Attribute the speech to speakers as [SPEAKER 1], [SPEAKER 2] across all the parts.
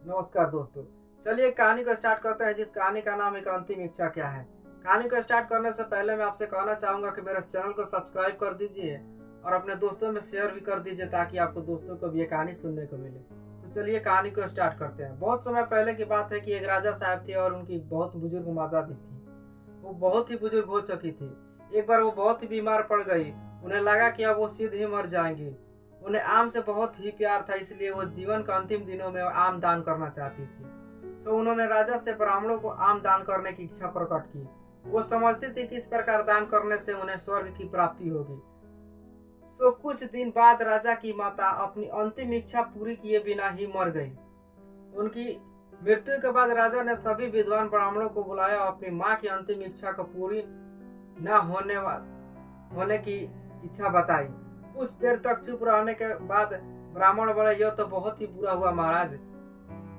[SPEAKER 1] नमस्कार दोस्तों। चलिए कहानी को स्टार्ट करते हैं, जिस कहानी का नाम है अंतिम इच्छा क्या है। कहानी को स्टार्ट करने से पहले मैं आपसे कहना चाहूंगा कि मेरे चैनल को सब्सक्राइब कर दीजिए और अपने दोस्तों में शेयर भी कर दीजिए ताकि आपको दोस्तों को भी ये कहानी सुनने को मिले। तो चलिए कहानी को स्टार्ट करते हैं। बहुत समय पहले की बात है कि एक राजा साहब थे और उनकी बहुत बुजुर्ग माता थी। वो बहुत ही बुजुर्ग हो चुकी थी। एक बार वो बहुत ही बीमार पड़ गई। उन्हें लगा कि अब वो सीधे ही मर जाएंगी। उन्हें आम से बहुत ही प्यार था, इसलिए वो जीवन के अंतिम दिनों में आम दान करना चाहती थी। सो उन्होंने राजा से ब्राह्मणों को आम दान करने की इच्छा प्रकट की। वो समझती थी कि इस प्रकार दान करने से उन्हें स्वर्ग की प्राप्ति होगी। सो कुछ दिन बाद राजा की माता अपनी अंतिम इच्छा पूरी किए बिना ही मर गई। उनकी मृत्यु के बाद राजा ने सभी विद्वान ब्राह्मणों को बुलाया और अपनी माँ की अंतिम इच्छा को पूरी न होने की इच्छा बताई। कुछ देर तक चुप रहने के बाद ब्राह्मण बोले, यह तो बहुत ही बुरा हुआ महाराज।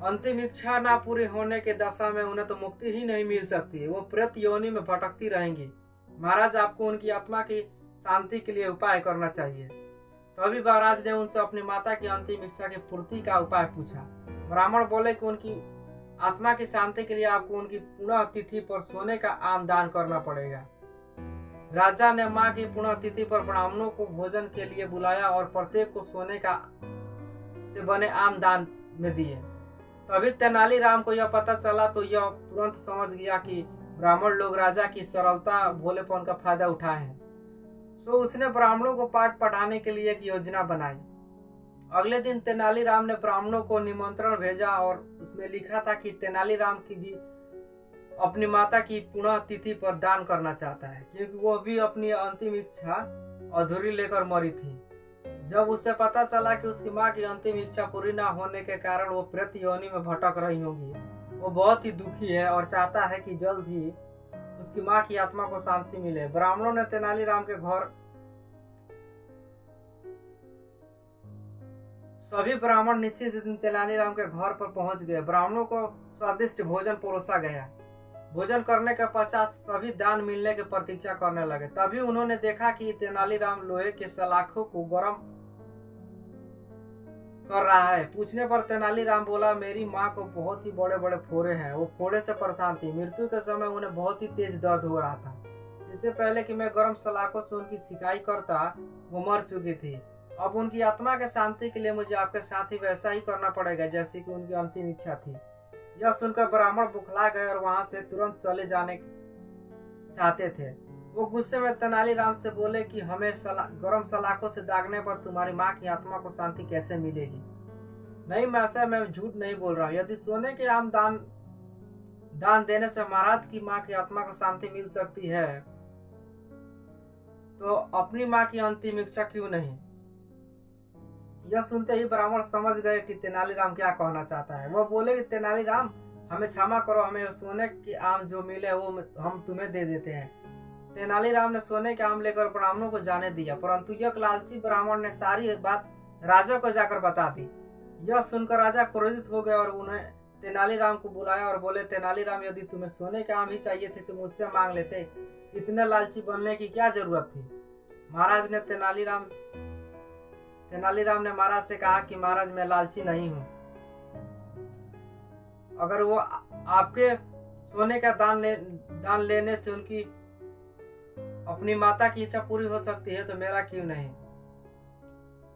[SPEAKER 1] अंतिम इच्छा ना पूरी होने के दशा में उन्हें तो मुक्ति ही नहीं मिल सकती, वो प्रेत योनि में भटकती रहेंगी। महाराज, आपको उनकी आत्मा की शांति के लिए उपाय करना चाहिए। तभी महाराज ने उनसे अपनी माता की अंतिम इच्छा की पूर्ति का उपाय पूछा। ब्राह्मण बोले कि उनकी आत्मा की शांति के लिए आपको उनकी पुनः तिथि पर सोने का आम दान करना पड़ेगा। राजा ने माँ की पुनः तिथि पर ब्राह्मणों को भोजन के लिए बुलाया और प्रत्येक को सोने का से बने आम दान में दिए। तभी तेनालीराम को यह पता चला तो यह तुरंत समझ गया कि ब्राह्मण लोग राजा की सरलता भोलेपन का फायदा उठाए हैं। सो उसने ब्राह्मणों को पाठ पढ़ाने के लिए एक योजना बनाई। अगले दिन तेनालीराम ने ब्राह्मणों को निमंत्रण भेजा और उसमें लिखा था कि तेनालीराम की भी अपनी माता की पुनः तिथि पर दान करना चाहता है, क्योंकि वह भी अपनी अंतिम इच्छा अधूरी लेकर मरी थी। जब उसे पता चला कि उसकी माँ की अंतिम इच्छा पूरी न होने के कारण वो प्रेत योनि में भटक रही होंगी, वो बहुत ही दुखी है और चाहता है कि जल्द ही उसकी माँ की आत्मा को शांति मिले। ब्राह्मणों ने तेनालीराम के घर सभी ब्राह्मण निश्चित दिन तेनालीराम के घर पर पहुंच गए। ब्राह्मणों को स्वादिष्ट भोजन परोसा गया। भोजन करने के पश्चात सभी दान मिलने की प्रतीक्षा करने लगे। तभी उन्होंने देखा कि तेनालीराम लोहे के सलाखों को गर्म कर रहा है। पूछने पर तेनालीराम बोला, मेरी माँ को बहुत ही बड़े बड़े फोड़े हैं, वो फोड़े से परेशान थी। मृत्यु के समय उन्हें बहुत ही तेज दर्द हो रहा था। इससे पहले कि मैं गर्म सलाखों से उनकी सिकाई करता, वो मर चुकी थी। अब उनकी आत्मा के शांति के लिए मुझे आपके साथ ही वैसा ही करना पड़ेगा जैसे कि उनकी अंतिम इच्छा थी। यह सुनकर ब्राह्मण बुखला गए और वहां से तुरंत चले जाने चाहते थे। वो गुस्से में तेनालीराम से बोले कि हमें गर्म सलाखों से दागने पर तुम्हारी माँ की आत्मा को शांति कैसे मिलेगी। नहीं महसा, मैं झूठ नहीं बोल रहा हूँ। यदि सोने के आम दान देने से महाराज की माँ की आत्मा को शांति मिल सकती है तो अपनी माँ की अंतिम इच्छा क्यों नहीं। यह सुनते ही ब्राह्मण समझ गए कि तेनालीराम क्या कहना चाहता है। वह बोले कि तेनालीराम, हमें क्षमा करो, हमें सोने के आम जो मिले वो हम तुम्हें दे देते हैं। तेनालीराम ने सोने के आम लेकर ब्राह्मणों को जाने दिया, परंतु यह लालची ब्राह्मण ने सारी बात राजा को जाकर बता दी। यह सुनकर राजा क्रोधित हो गए और उन्हें तेनालीराम को बुलाया और बोले, तेनालीराम, यदि तुम्हें सोने के आम ही चाहिए थे तो मुझसे मांग लेते, इतने लालची बनने की क्या जरूरत थी। महाराज ने तेनालीराम ने महाराज से कहा कि महाराज, मैं लालची नहीं हूँ। अगर वो आपके सोने का दान लेने से उनकी अपनी माता की इच्छा पूरी हो सकती है तो मेरा क्यों नहीं।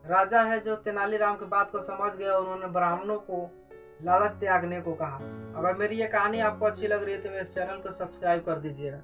[SPEAKER 1] राजा है जो तेनालीराम की बात को समझ गया, उन्होंने ब्राह्मणों को लालच त्यागने को कहा। अगर मेरी ये कहानी आपको अच्छी लग रही है तो मेरे चैनल को सब्सक्राइब कर दीजिएगा।